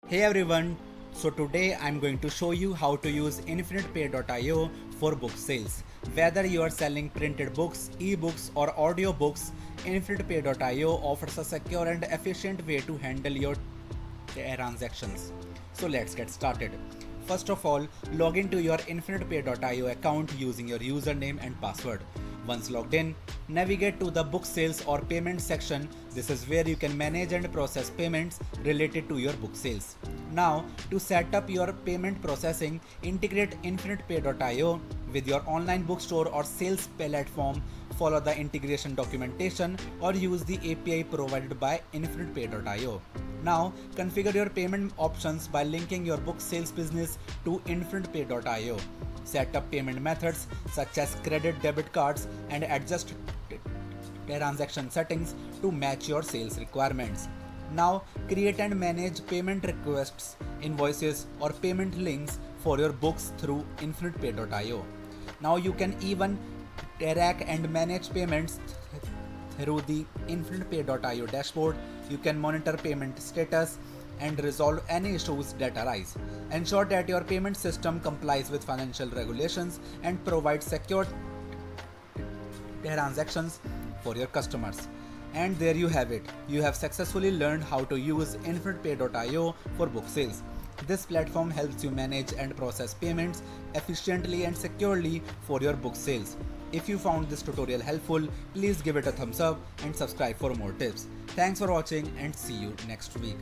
Hey everyone, so today I'm going to show you how to use Infinitepay.io for book sales. Whether you are selling printed books, ebooks or audiobooks, Infinitepay.io offers a secure and efficient way to handle your transactions. So let's get started. First of all, log into your Infinitepay.io account using your username and password. Once logged in, navigate to the book sales or payment section. This is where you can manage and process payments related to your book sales. Now, to set up your payment processing, integrate Infinitepay.io with your online bookstore or sales platform. Follow the integration documentation or use the API provided by Infinitepay.io. Now, configure your payment options by linking your book sales business to Infinitepay.io. Set up payment methods such as credit debit cards and adjust transaction settings to match your sales requirements. Now, create and manage payment requests, invoices, or payment links for your books through Infinitepay.io. Now, you can even track and manage payments through the Infinitepay.io dashboard. You can monitor payment status and resolve any issues that arise. Ensure that your payment system complies with financial regulations and provides secure transactions for your customers. And there you have it. You have successfully learned how to use Infinitepay.io for book sales. This platform helps you manage and process payments efficiently and securely for your book sales. If you found this tutorial helpful, please give it a thumbs up and subscribe for more tips. Thanks for watching and see you next week.